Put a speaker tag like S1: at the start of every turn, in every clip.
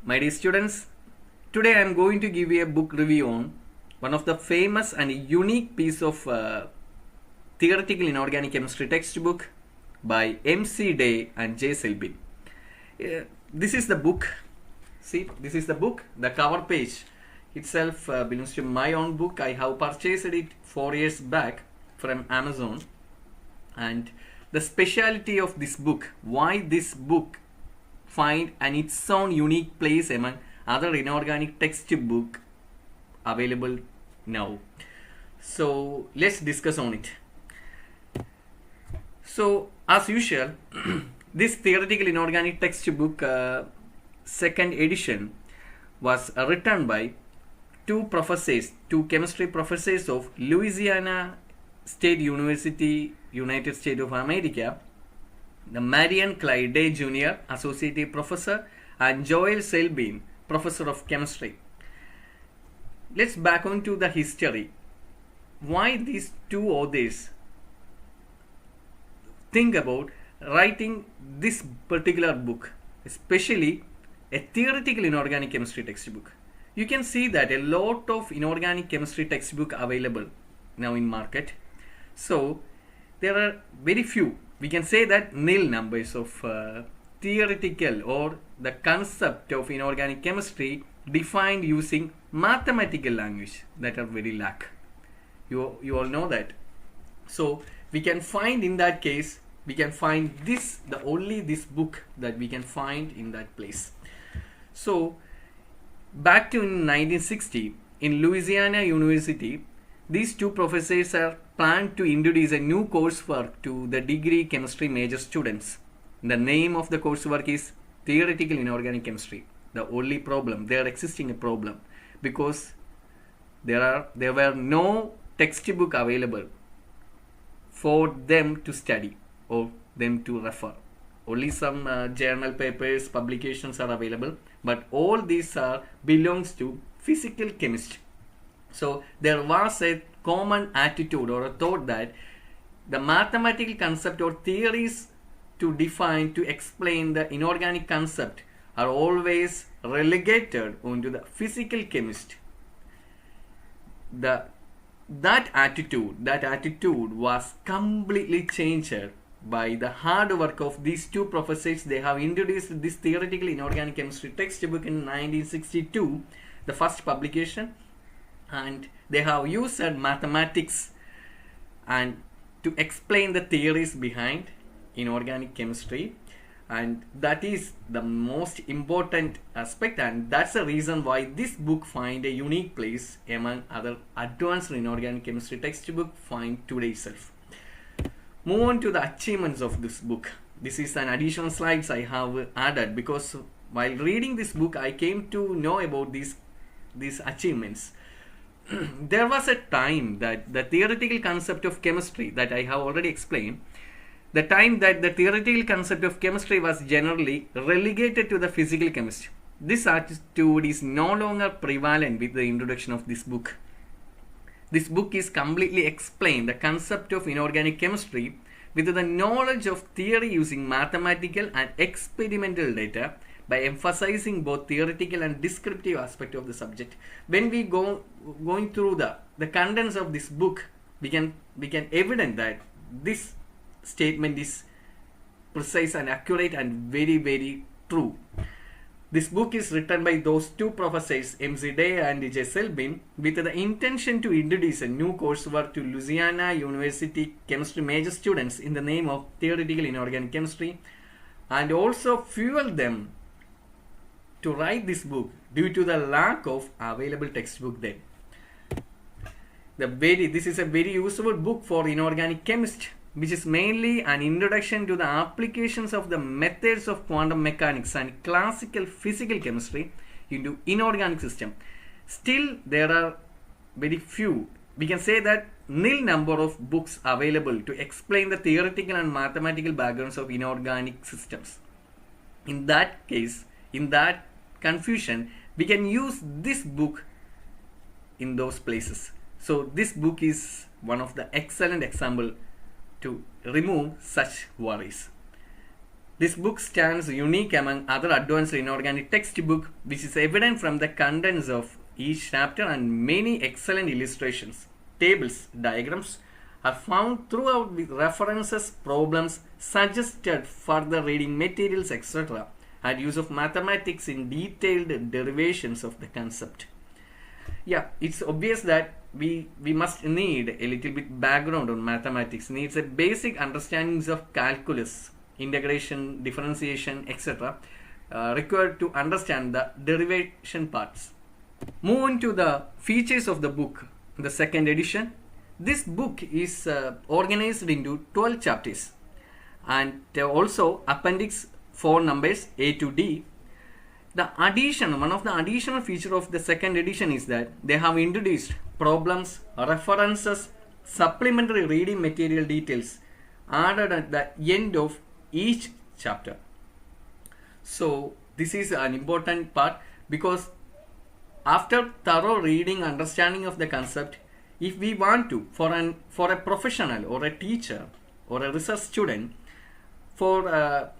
S1: My dear students, today I am going to give you a book review on one of the famous and unique piece of theoretical inorganic chemistry textbook by MC Day and J. Selbin. This is the book. See, this is the book. The cover page itself belongs to my own book. I have purchased it 4 years back from Amazon. And the speciality of this book, why this book find its own unique place among other inorganic textbook available now. So let's discuss on it. So as usual, this theoretical inorganic textbook second edition was written by two chemistry professors of Louisiana State University, United States of America, the MARION CLYDE Jr. Associate Professor and JOEL SELBIN Professor of Chemistry. Let's back on to the history. Why these two authors think about writing this particular book, especially a theoretical inorganic chemistry textbook. You can see that a lot of inorganic chemistry textbook available now in market. So there are very few, we can say that nil numbers of theoretical or the concept of inorganic chemistry defined using mathematical language that are very lack. You all know that. So we can find in that case, we can find this, only this book that we can find in that place. So back to 1960 in Louisiana University, these two professors are planned to introduce a new coursework to the degree chemistry major students. The name of the coursework is Theoretical Inorganic Chemistry. The only problem, there existing a problem, because there were no textbook available for them to study or them to refer. Only some journal papers, publications are available, but all these belongs to physical chemistry. So there was a common attitude or a thought that the mathematical concept or theories to define, to explain the inorganic concept are always relegated onto the physical chemist. That attitude was completely changed by the hard work of these two professors. They have introduced this theoretical inorganic chemistry textbook in 1962, the first publication, and they have used mathematics and to explain the theories behind inorganic chemistry, and that is the most important aspect, and that's the reason why this book find a unique place among other advanced inorganic chemistry textbook find today itself. Move on to the achievements of this book. This is an additional slides I have added because while reading this book I came to know about these achievements. There was a time that the theoretical concept of chemistry that I have already explained, the time that the theoretical concept of chemistry was generally relegated to the physical chemist. This attitude is no longer prevalent with the introduction of this book. This book is completely explained the concept of inorganic chemistry with the knowledge of theory using mathematical and experimental data by emphasizing both theoretical and descriptive aspect of the subject. When we going through the contents of this book, we can evident that this statement is precise and accurate and very, very true. This book is written by those two professors, MC Day and J. Selbin, with the intention to introduce a new coursework to Louisiana University chemistry major students in the name of Theoretical Inorganic Chemistry, and also fuel them to write this book due to the lack of available textbook then. This is a very useful book for inorganic chemist, which is mainly an introduction to the applications of the methods of quantum mechanics and classical physical chemistry into inorganic system. Still, there are very few, we can say that nil number of books available to explain the theoretical and mathematical backgrounds of inorganic systems. In that case, in that confusion, we can use this book in those places. So this book is one of the excellent example to remove such worries. This book stands unique among other advanced inorganic textbook, which is evident from the contents of each chapter, and many excellent illustrations, tables, diagrams are found throughout with references, problems, suggested further reading materials, etc., and use of mathematics in detailed derivations of the concept. Yeah, it's obvious that we must need a little bit background on mathematics, needs a basic understandings of calculus, integration, differentiation, etc., required to understand the derivation parts. Moving to the features of the book, the second edition. This book is organized into 12 chapters, and also appendix 4 numbers A to D. One of the additional feature of the second edition is that they have introduced problems, references, supplementary reading material details added at the end of each chapter. So this is an important part, because after thorough reading, understanding of the concept, if we want to, for a professional or a teacher or a research student, for a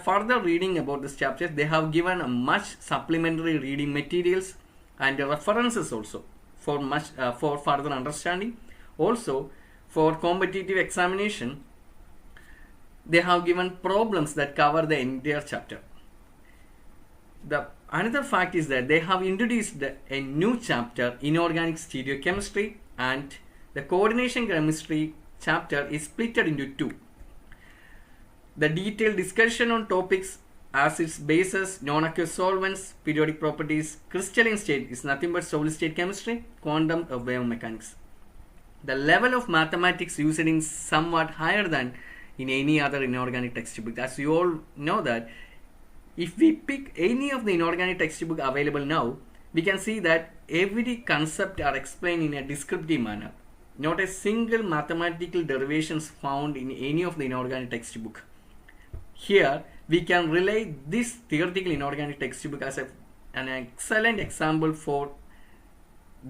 S1: further reading about this chapter, they have given a much supplementary reading materials and references also for further understanding. Also, for competitive examination, they have given problems that cover the entire chapter. Another fact is that they have introduced a new chapter, inorganic stereochemistry, and the coordination chemistry chapter is split into two. The detailed discussion on topics acids, bases, non-aqueous solvents, periodic properties, crystalline state is nothing but solid state chemistry, quantum wave mechanics. The level of mathematics used is somewhat higher than in any other inorganic textbook. As you all know that if we pick any of the inorganic textbook available now, we can see that every concept are explained in a descriptive manner. Not a single mathematical derivations found in any of the inorganic textbook. Here we can relate this theoretical inorganic textbook as an excellent example for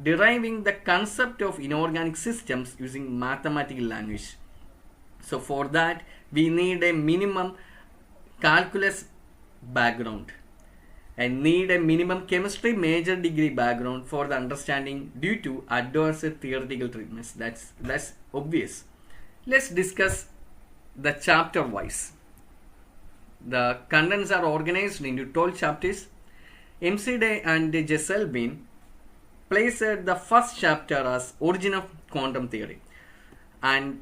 S1: deriving the concept of inorganic systems using mathematical language. So for that we need a minimum calculus background and need a minimum chemistry major degree background for the understanding due to advanced theoretical treatments. That's obvious. Let's discuss the chapter wise. The contents are organized into 12 chapters. MCD and JOEL SELBIN placed the first chapter as origin of quantum theory. And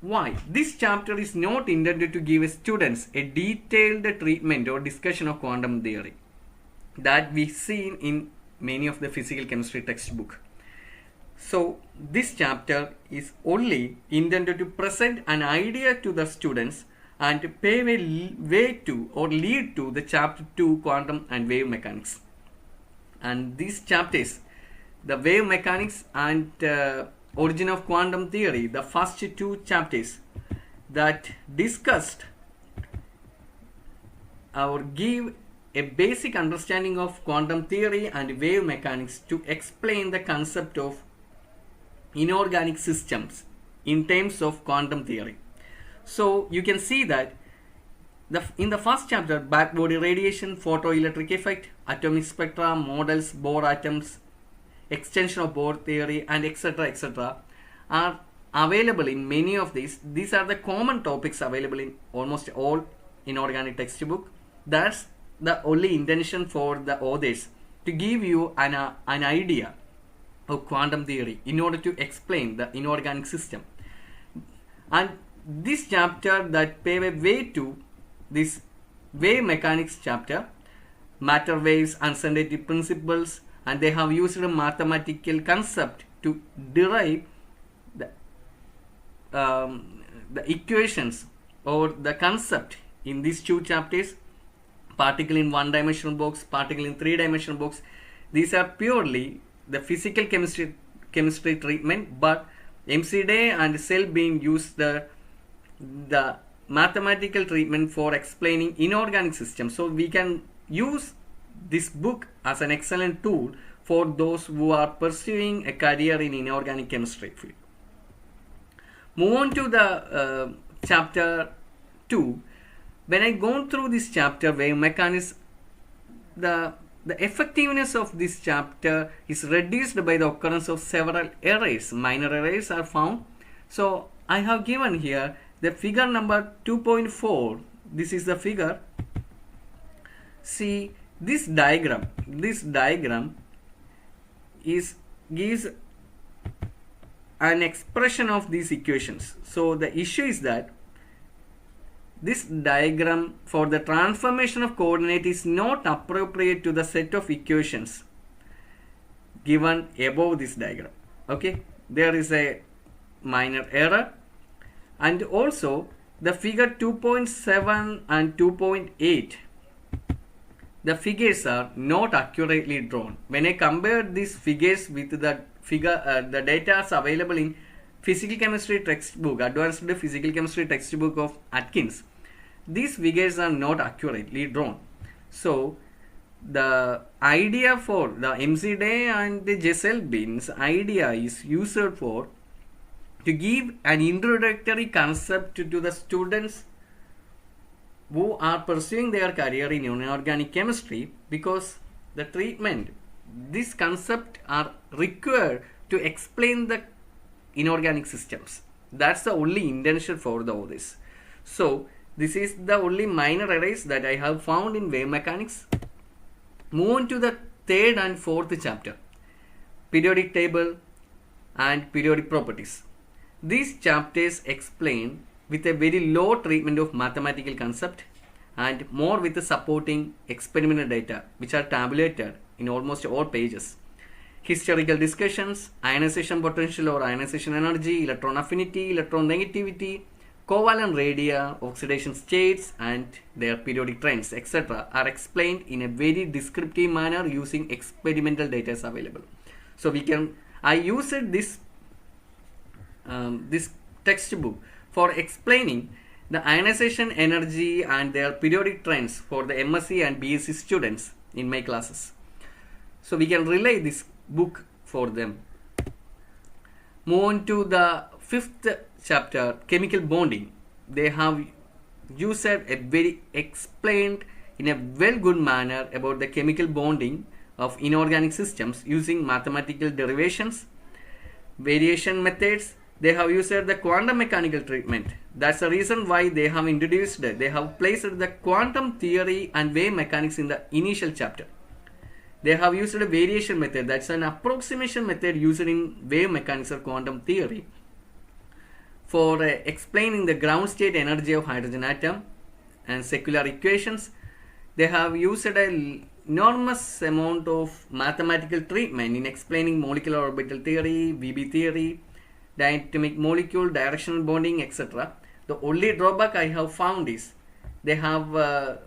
S1: why? This chapter is not intended to give students a detailed treatment or discussion of quantum theory that we see in many of the physical chemistry textbook. So this chapter is only intended to present an idea to the students and to pave a way to or lead to the chapter 2 quantum and wave mechanics. And these chapters, the wave mechanics and origin of quantum theory, the first two chapters that discussed or give a basic understanding of quantum theory and wave mechanics to explain the concept of inorganic systems in terms of quantum theory. So you can see that in the first chapter, blackbody radiation, photoelectric effect, atomic spectra, models, Bohr atoms, extension of Bohr theory, and etc. are available in many of these. These are the common topics available in almost all inorganic textbook. That's the only intention for the authors, to give you an idea of quantum theory in order to explain the inorganic system. And this chapter that pave a way to this wave mechanics chapter, matter waves, uncertainty principles, and they have used a mathematical concept to derive the equations or the concept in these two chapters. Particle in one-dimensional box, particle in three-dimensional box. These are purely the physical chemistry treatment, but MCD and SELBIN use the mathematical treatment for explaining inorganic systems. So we can use this book as an excellent tool for those who are pursuing a career in inorganic chemistry field. Move on to the chapter 2, when I gone through this chapter, wave mechanics, the effectiveness of this chapter is reduced by the occurrence of several errors. Minor errors are found. So I have given here the figure number 2.4. This is the figure. See this diagram. This diagram gives an expression of these equations. So the issue is that this diagram for the transformation of coordinate is not appropriate to the set of equations given above this diagram. Okay, there is a minor error, and also the figure 2.7 and 2.8, the figures are not accurately drawn. When I compare these figures with the figure, the data is available in physical chemistry textbook, advanced physical chemistry textbook of Atkins, these figures are not accurately drawn. So the idea for the MC-Day and the JOEL SELBIN's idea is used for to give an introductory concept to the students who are pursuing their career in inorganic chemistry, because the treatment, this concept are required to explain the inorganic systems. That's the only intention for all this. So this is the only minor errors that I have found in wave mechanics. Move on to the third and fourth chapter, periodic table and periodic properties. These chapters explain with a very low treatment of mathematical concept and more with the supporting experimental data, which are tabulated in almost all pages. Historical discussions, ionization potential or ionization energy, electron affinity, electron negativity, covalent radii, oxidation states and their periodic trends, etc. are explained in a very descriptive manner using experimental data available. So I used this textbook for explaining the ionization energy and their periodic trends for the MSc and BSc students in my classes. So we can relay this book for them. Move on to the fifth chapter, chemical bonding. They have used a very explained in a well good manner about the chemical bonding of inorganic systems using mathematical derivations, variation methods. They have used the quantum mechanical treatment. That's the reason why they have placed the quantum theory and wave mechanics in the initial chapter. They have used a variation method. That's an approximation method used in wave mechanics or quantum theory for explaining the ground state energy of hydrogen atom and secular equations. They have used an enormous amount of mathematical treatment in explaining molecular orbital theory, VB theory, diatomic molecule, directional bonding, etc. The only drawback I have found is they have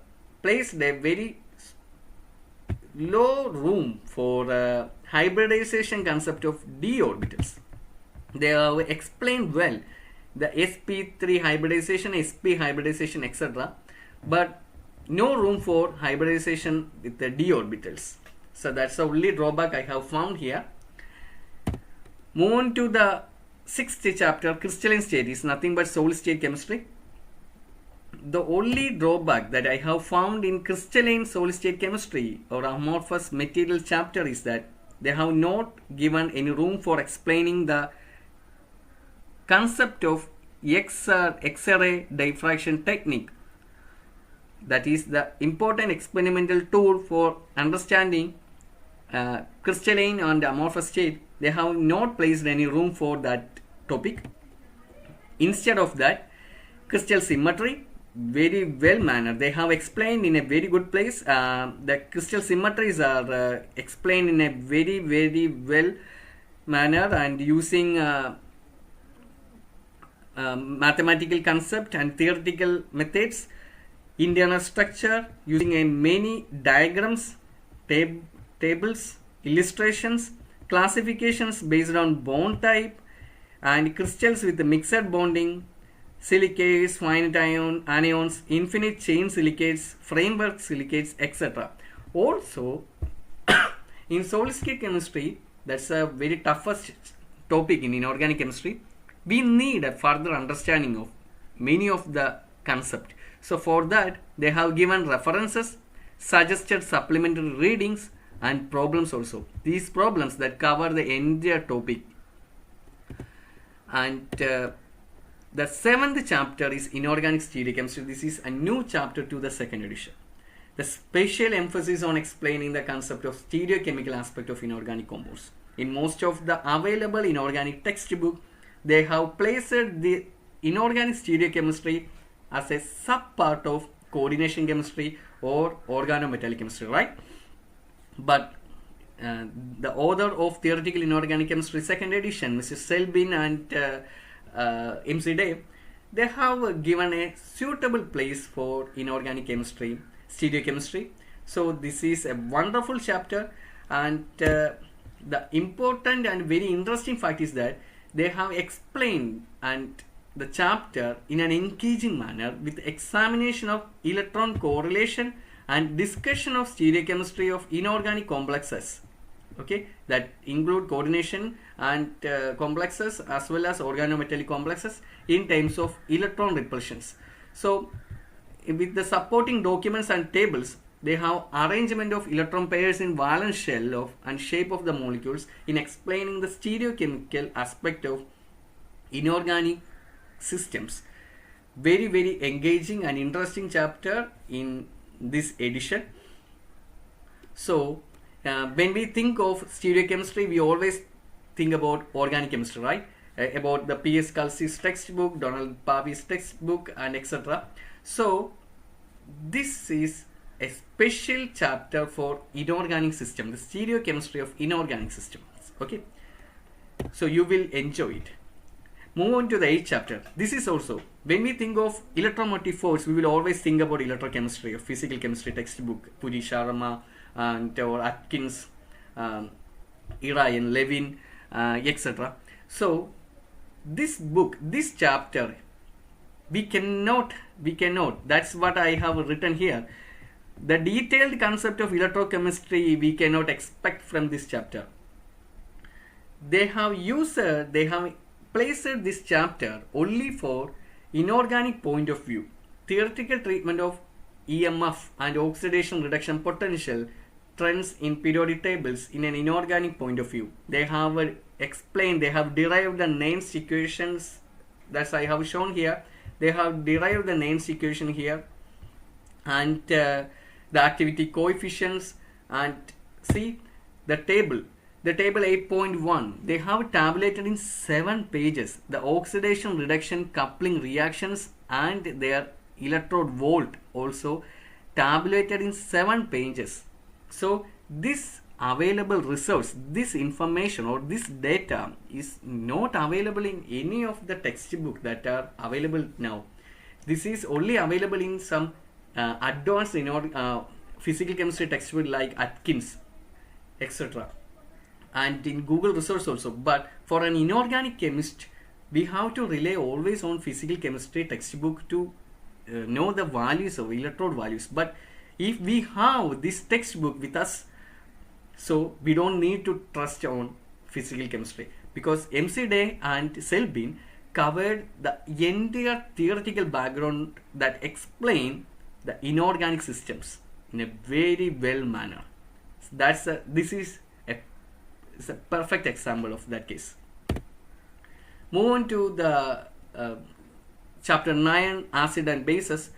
S1: placed a very low room for hybridization concept of d orbitals. They have explained well the sp3 hybridization, sp hybridization, etc. but no room for hybridization with the d orbitals. So that's the only drawback I have found here. Move on to the sixth chapter, crystalline state, is nothing but solid state chemistry. The only drawback that I have found in crystalline solid state chemistry or amorphous material chapter is that they have not given any room for explaining the concept of X-ray diffraction technique. That is the important experimental tool for understanding crystalline and amorphous state. They have not placed any room for that topic. Instead of that, crystal symmetry, very well mannered. They have explained in a very good place. The crystal symmetries are explained in a very well manner and using mathematical concept and theoretical methods, internal structure using many diagrams, tables, illustrations, classifications based on bond type, and crystals with mixed bonding, silicates, finite anions, infinite chain silicates, framework silicates, etc. Also, in solid state chemistry, that's a very toughest topic in inorganic chemistry. We need a further understanding of many of the concept. So for that, they have given references, suggested supplementary readings, and problems also. These problems that cover the entire topic. And the 7th chapter is Inorganic Stereochemistry. This is a new chapter to the 2nd edition. The special emphasis on explaining the concept of stereochemical aspect of inorganic compounds. In most of the available inorganic textbook, they have placed the inorganic stereochemistry as a sub-part of coordination chemistry or organometallic chemistry, right? But the author of Theoretical Inorganic Chemistry 2nd edition, Mr. Selbin and MC Day, they have given a suitable place for inorganic chemistry, stereochemistry. So this is a wonderful chapter, and the important and very interesting fact is that they have explained and the chapter in an engaging manner with examination of electron correlation and discussion of stereochemistry of inorganic complexes. Okay, that include coordination and complexes as well as organometallic complexes in terms of electron repulsions. So with the supporting documents and tables, they have arrangement of electron pairs in valence shell of and shape of the molecules in explaining the stereochemical aspect of inorganic systems. Very, very engaging and interesting chapter in this edition. So when we think of stereochemistry, we always think about organic chemistry, right? About the P.S. Kelsey's textbook, Donald Pavi's textbook, and etc. So this is a special chapter for inorganic system, the stereochemistry of inorganic systems. Okay, so you will enjoy it. Move on to the 8th chapter. This is also, when we think of electromotive force, we will always think about electrochemistry or physical chemistry textbook, Puri Sharma and or Atkins, Irayan, Levin, etc. So this book, this chapter, we cannot, that's what I have written here. The detailed concept of electrochemistry we cannot expect from this chapter. They have placed this chapter only for inorganic point of view, theoretical treatment of EMF and oxidation reduction potential trends in periodic tables in an inorganic point of view. They have explained, they have derived the Nernst equations that I have shown here. They have derived the Nernst equation here, and the activity coefficients, and see the table 8.1, they have tabulated in 7 pages the oxidation reduction coupling reactions and their electrode volt also tabulated in 7 pages. So this available resource, this information or this data is not available in any of the textbook that are available now. This is only available in some advanced physical chemistry textbook like Atkins, etc. and in Google resource also. But for an inorganic chemist, we have to rely always on physical chemistry textbook to know the values of electrode values. But if we have this textbook with us, so we don't need to trust on physical chemistry, because MC Day and Selbin covered the entire theoretical background that explain the inorganic systems in a very well manner. This is a perfect example of that case. Move on to the chapter 9, acid and bases.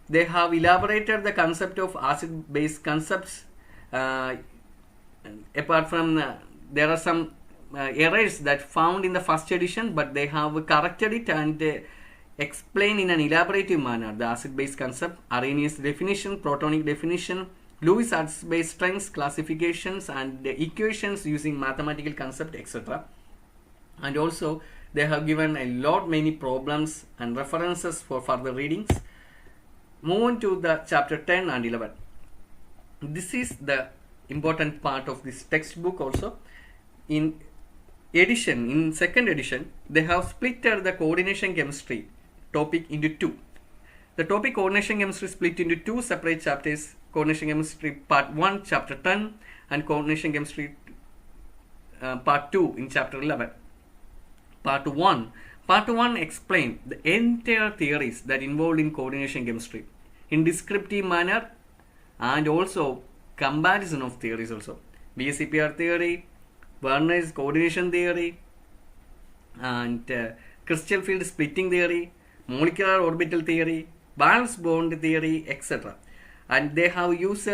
S1: They have elaborated the concept of acid base concepts. Apart from there are some errors that found in the first edition, but they have corrected it and explained in an elaborative manner the acid base concept, Arrhenius definition, protonic definition, Lewis acid base strengths, classifications, and the equations using mathematical concept, etc. And also they have given a lot many problems and references for further readings. Move on to the chapter 10 and 11. This is the important part of this textbook also. In second edition, they have split the coordination chemistry topic into 2. The topic coordination chemistry split into 2 separate chapters: coordination chemistry part 1 chapter 10 and coordination chemistry part 2 in chapter 11. Part 1 Part 1 explained the entire theories that involved in coordination chemistry in descriptive manner and also comparison of theories also. BSCPR theory, Werner's coordination theory, and crystal field splitting theory, molecular orbital theory, valence bond theory, etc. And they have used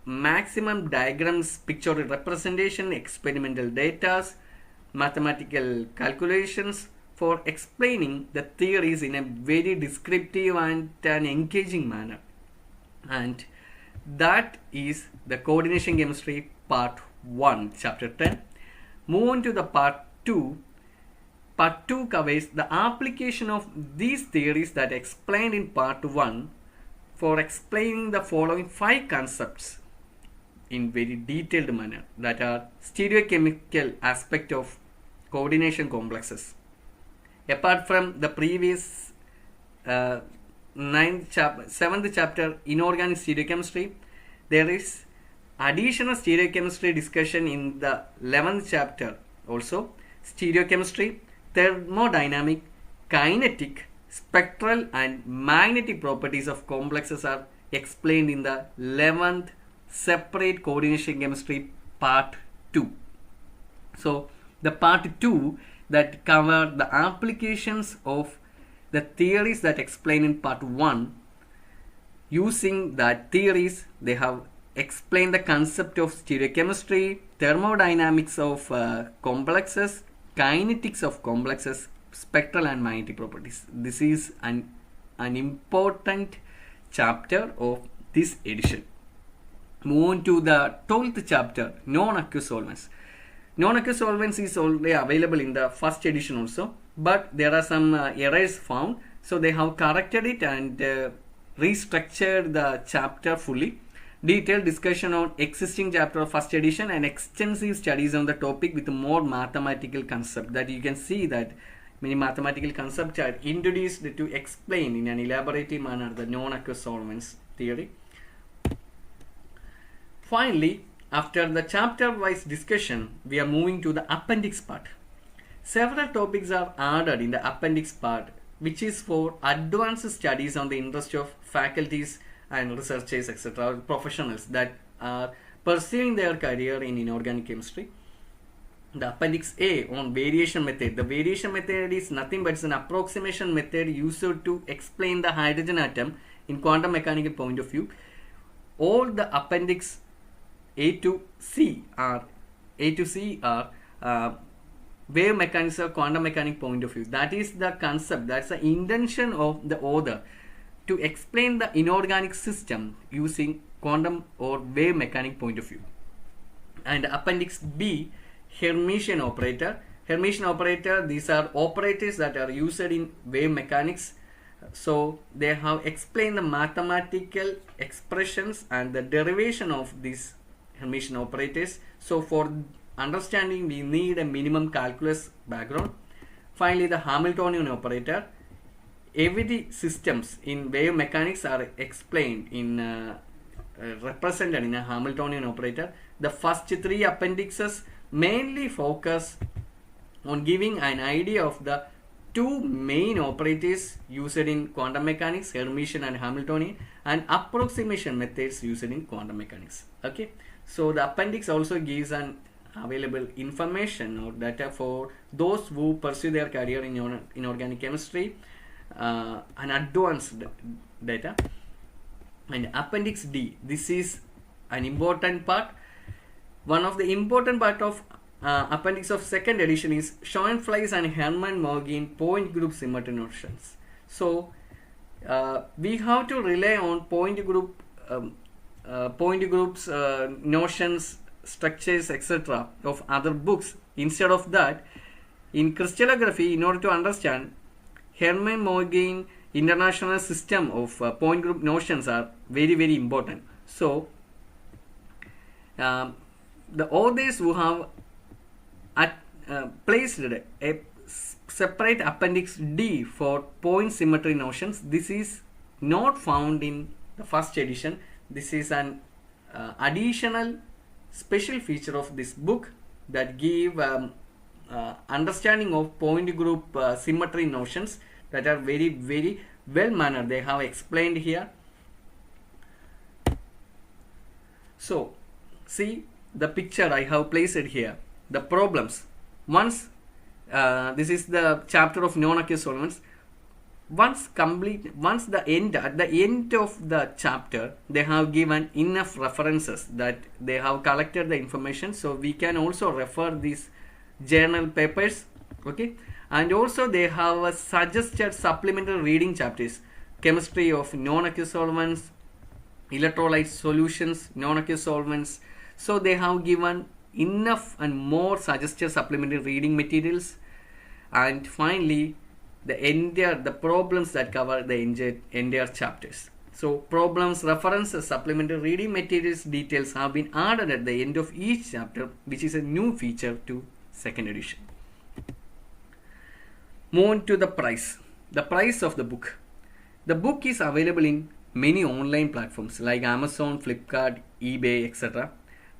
S1: maximum diagrams, pictorial representation, experimental data, mathematical calculations for explaining the theories in a very descriptive and an engaging manner. And that is the coordination chemistry part 1, chapter 10. Move on to the part 2. Part 2 covers the application of these theories that explained in part 1 for explaining the following 5 concepts in very detailed manner, that are stereochemical aspect of coordination complexes. Apart from the previous 7th chapter inorganic stereochemistry, there is additional stereochemistry discussion in the 11th chapter also. Stereochemistry, thermodynamic, kinetic, spectral and magnetic properties of complexes are explained in the 11th separate coordination chemistry part 2. So the part 2 that cover the applications of the theories that explain in part 1. Using that theories, they have explained the concept of stereochemistry, thermodynamics of complexes, kinetics of complexes, spectral and magnetic properties. This is an important chapter of this edition. Move on to the 12th chapter, non-aqueous solvents. Non-aqueous solvents is already available in the first edition also, but there are some errors found, so they have corrected it and restructured the chapter fully. Detailed discussion on existing chapter of first edition and extensive studies on the topic with more mathematical concept. That you can see that many mathematical concepts are introduced to explain in an elaborative manner the non-aqueous solvents theory. Finally, after the chapter-wise discussion, we are moving to the appendix part. Several topics are added in the appendix part, which is for advanced studies on the interest of faculties and researchers, etc., professionals that are pursuing their career in inorganic chemistry. The appendix A on variation method. The variation method is nothing but it's an approximation method used to explain the hydrogen atom in quantum mechanical point of view. All the appendix A to C are wave mechanics or quantum mechanic point of view. That is the concept, that's the intention of the author to explain the inorganic system using quantum or wave mechanic point of view. And appendix B, Hermitian operator. Hermitian operator, these are operators that are used in wave mechanics. So they have explained the mathematical expressions and the derivation of these Hermitian operators. So for understanding, we need a minimum calculus background. Finally, the Hamiltonian operator. Every systems in wave mechanics are explained in represented in a Hamiltonian operator. The first 3 appendixes mainly focus on giving an idea of the 2 main operators used in quantum mechanics, Hermitian and Hamiltonian, and approximation methods used in quantum mechanics. Okay, so the appendix also gives an available information or data for those who pursue their career in inorganic chemistry, and advanced data. And appendix D, this is an important part. One of the important part of appendix of second edition is Schoenflies and Hermann-Morgan point group symmetry notions. So we have to rely on point groups, notions, structures, etc. of other books. Instead of that, in crystallography, in order to understand Hermann-Morgan international system of point group notions are very, very important. So the authors who have placed a separate appendix D for point symmetry notions, this is not found in the first edition. This is an additional special feature of this book that give understanding of point group symmetry notions that are very well mannered. They have explained here. So see the picture I have placed it here. The problems. Once this is the chapter of non-aqueous solvents. At the end of the chapter, they have given enough references that they have collected the information, so we can also refer these journal papers, okay. And also they have a suggested supplemental reading chapters: chemistry of non-aqueous solvents, electrolyte solutions, non-aqueous solvents. So they have given enough and more suggested supplementary reading materials. And finally, the problems that cover the entire chapters. So problems, references, supplementary reading materials, details have been added at the end of each chapter, which is a new feature to second edition. Move on to the price. The price of the book. The book is available in many online platforms like Amazon, Flipkart, eBay, etc.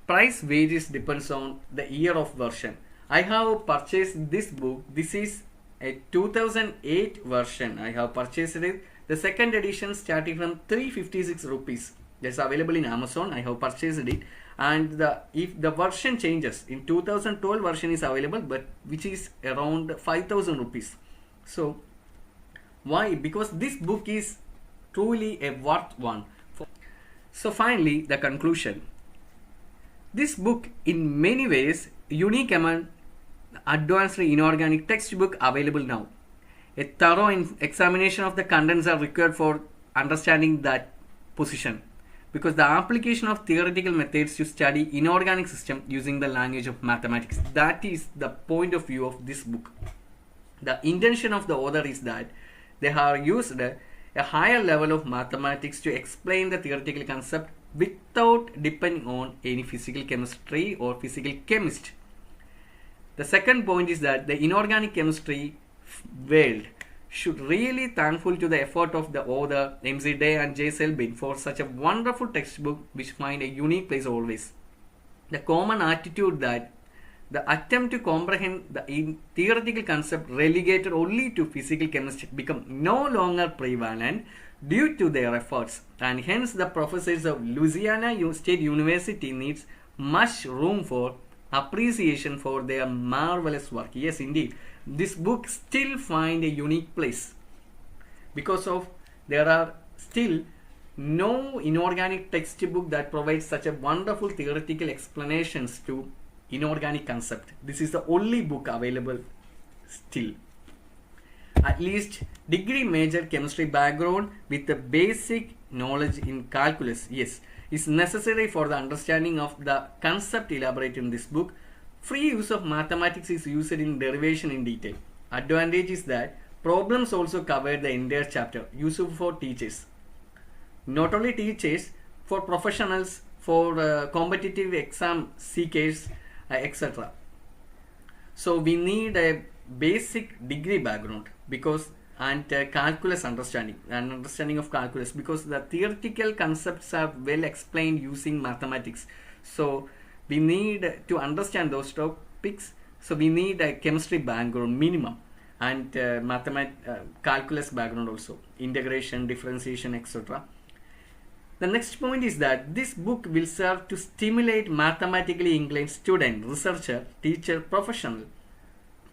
S1: Price varies depends on the year of version. I have purchased this book. This is a 2008 version. I have purchased it. The second edition starting from 356 rupees. That's available in Amazon. I have purchased it. And if the version changes, in 2012 version is available, but which is around 5,000 rupees. So why? Because this book is truly a worth one. So finally, the conclusion. This book in many ways unique among advanced inorganic textbook available now. A thorough examination of the contents are required for understanding that position, because the application of theoretical methods to study inorganic system using the language of mathematics, that is the point of view of this book. The intention of the author is that they have used a higher level of mathematics to explain the theoretical concept without depending on any physical chemistry or physical chemist. The second point is that the inorganic chemistry world should really thankful to the effort of the author M.C. Day and J. Selbin for such a wonderful textbook which find a unique place always. The common attitude that the attempt to comprehend the theoretical concept relegated only to physical chemistry become no longer prevalent due to their efforts, and hence the professors of Louisiana State University needs much room for appreciation for their marvelous work. Yes, indeed, this book still find a unique place because of there are still no inorganic textbook that provides such a wonderful theoretical explanations to inorganic concept. This is the only book available still. At least degree major chemistry background with the basic knowledge in calculus, yes, is necessary for the understanding of the concept elaborated in this book. Free use of mathematics is used in derivation in detail. Advantage is that problems also cover the entire chapter, useful for teachers. Not only teachers, for professionals, for competitive exam seekers, etc. So we need a basic degree background because and calculus understanding of calculus, because the theoretical concepts are well explained using mathematics. So we need to understand those topics. So we need a chemistry background minimum, and calculus background also, integration, differentiation, etc. The next point is that this book will serve to stimulate mathematically inclined student, researcher, teacher, professional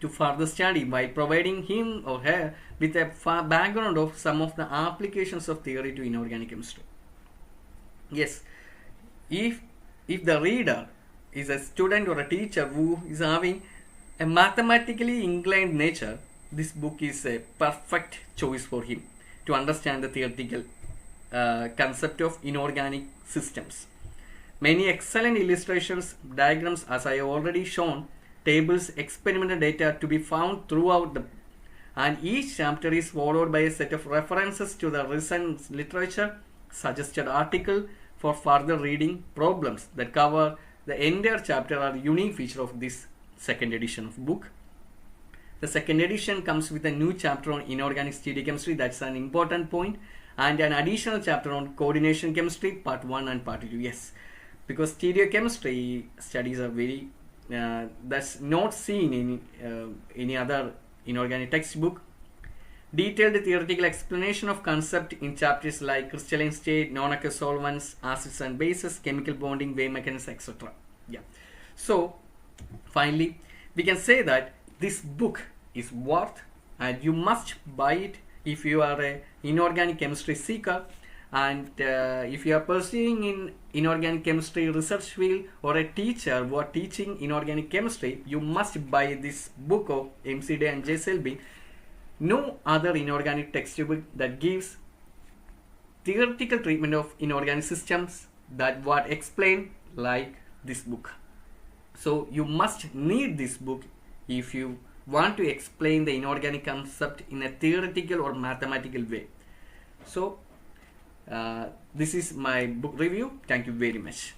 S1: to further study by providing him or her with a background of some of the applications of theory to inorganic chemistry. Yes, if the reader is a student or a teacher who is having a mathematically inclined nature, this book is a perfect choice for him to understand the theoretical concept of inorganic systems. Many excellent illustrations, diagrams, as I have already shown, tables, experimental data to be found throughout and each chapter is followed by a set of references to the recent literature, suggested article for further reading. Problems that cover the entire chapter are a unique feature of this second edition of book. The second edition comes with a new chapter on inorganic stereochemistry, that's an important point, and an additional chapter on coordination chemistry, part 1 and part 2. Yes, because stereochemistry studies are very that's not seen in any other inorganic textbook. Detailed theoretical explanation of concept in chapters like crystalline state, non-aqueous solvents, acids and bases, chemical bonding, wave mechanisms, etc. Yeah. So finally, we can say that this book is worth, and you must buy it if you are a inorganic chemistry seeker, and if you are pursuing in inorganic chemistry research field, or a teacher who are teaching inorganic chemistry, you must buy this book of MCD and J. Selbin. No other inorganic textbook that gives theoretical treatment of inorganic systems that what explain like this book. So you must need this book if you want to explain the inorganic concept in a theoretical or mathematical way. So this is my book review. Thank you very much.